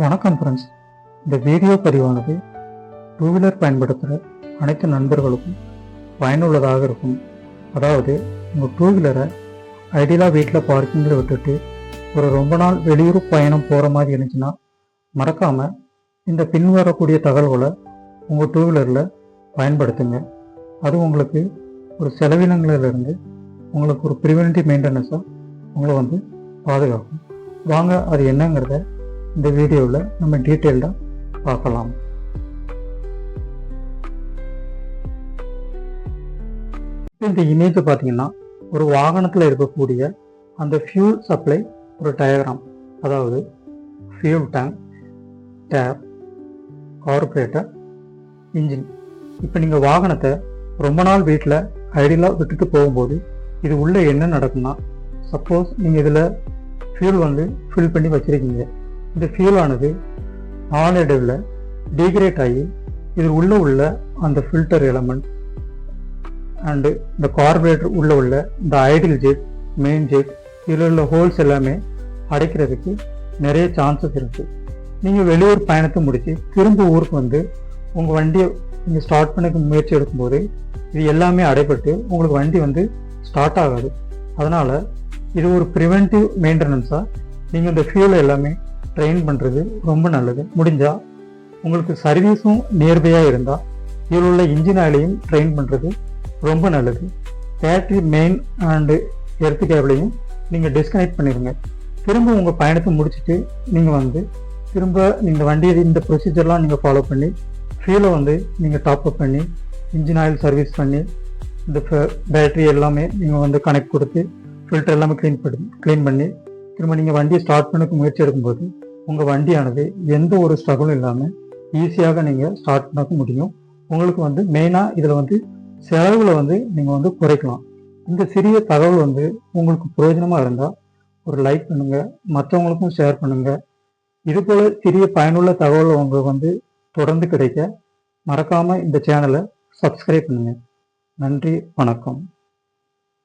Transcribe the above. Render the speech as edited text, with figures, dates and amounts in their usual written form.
வணக்கம் ஃப்ரெண்ட்ஸ். இந்த வீடியோ பதிவானது டூ வீலர் பயன்படுத்துகிற அனைத்து நண்பர்களுக்கும் பயனுள்ளதாக இருக்கும். அதாவது உங்கள் டூ வீலரை ஐடியலாக வீட்டில் பார்க்கிங்கில் விட்டுட்டு ஒரு ரொம்ப நாள் வெளியூர் பயணம் போகிற மாதிரி இருந்துச்சுன்னா மறக்காமல் இந்த பின்வரக்கூடிய தகவல்களை உங்கள் டூ வீலரில் பயன்படுத்துங்க. அது உங்களுக்கு ஒரு செலவினங்களிலிருந்து உங்களுக்கு ஒரு ப்ரிவென்டிவ் மெயின்டெனன்ஸாக உங்களை பாதுகாக்கும். வாங்க அது என்னங்கிறத இந்த வீடியோவில் நம்ம டீட்டெயில்டாக பார்க்கலாம். இந்த இமேஜ் பார்த்தீங்கன்னா ஒரு வாகனத்தில் இருக்கக்கூடிய அந்த ஃபியூல் சப்ளை ஒரு டயக்ராம். அதாவது fuel tank, tap, carburettor, engine. இப்போ நீங்கள் வாகனத்தை ரொம்ப நாள் வீட்டில் ஐடியலாக விட்டுட்டு போகும்போது இது உள்ளே என்ன நடக்கும்னா, சப்போஸ் நீங்கள் இதில் ஃபியூல் ஃபில் பண்ணி வச்சுருக்கீங்க. இந்த ஃபியூலானது நாளடைவில் டீக்ரேட் ஆகி இதில் உள்ள அந்த ஃபில்டர் எலமெண்ட் அண்டு இந்த கார்பரேட்டர் உள்ள இந்த ஐடியல் ஜெட், மெயின் ஜெட், இதில் உள்ள ஹோல்ஸ் எல்லாமே அடைக்கிறதுக்கு நிறைய சான்சஸ் இருக்குது. நீங்கள் வெளியூர் பயணத்தை முடித்து திரும்ப ஊருக்கு உங்கள் வண்டியை நீங்கள் ஸ்டார்ட் பண்ண முயற்சி எடுக்கும்போது இது எல்லாமே அடைபட்டு உங்களுக்கு வண்டி ஸ்டார்ட் ஆகாது. அதனால் இது ஒரு ப்ரிவென்டிவ் மெயின்டெனன்ஸாக நீங்கள் இந்த ஃபியூலை எல்லாமே ட்ரெயின் பண்ணுறது ரொம்ப நல்லது. முடிஞ்சால் உங்களுக்கு சர்வீஸும் நியர்பையாக இருந்தால் இதில் உள்ள இன்ஜின் ஆயிலையும் ட்ரெயின் பண்ணுறது ரொம்ப நல்லது. பேட்டரி, மெயின் அண்டு எர்த் கேபிளையும் நீங்கள் டிஸ்கனெக்ட் பண்ணிடுங்க. திரும்ப உங்கள் பயணத்தை முடிச்சுட்டு நீங்கள் திரும்ப நீங்கள் வண்டியை இந்த ப்ரொசீஜர்லாம் நீங்கள் ஃபாலோ பண்ணி ஃபியூலை நீங்கள் டாப்அப் பண்ணி இன்ஜின் ஆயில் சர்வீஸ் பண்ணி இந்த பேட்டரி எல்லாமே நீங்கள் கனெக்ட் கொடுத்து ஃபில்டர் எல்லாமே க்ளீன் பண்ணி திரும்ப நீங்கள் வண்டியை ஸ்டார்ட் பண்ண முயற்சி எடுக்கும்போது உங்கள் வண்டியானது எந்த ஒரு ஸ்ட்ரகிளும் இல்லாமல் ஈஸியாக நீங்கள் ஸ்டார்ட் பண்ண முடியும். உங்களுக்கு மெயினாக இதில் செலவுகளை நீங்கள் குறைக்கலாம். இந்த சிறிய தகவல் உங்களுக்கு பிரயோஜனமாக இருந்தால் ஒரு லைக் பண்ணுங்கள், மற்றவங்களுக்கும் ஷேர் பண்ணுங்கள். இதுபோல் சிறிய பயனுள்ள தகவல் உங்களுக்கு தொடர்ந்து கிடைக்க மறக்காமல் இந்த சேனலை சப்ஸ்கிரைப் பண்ணுங்கள். நன்றி, வணக்கம்.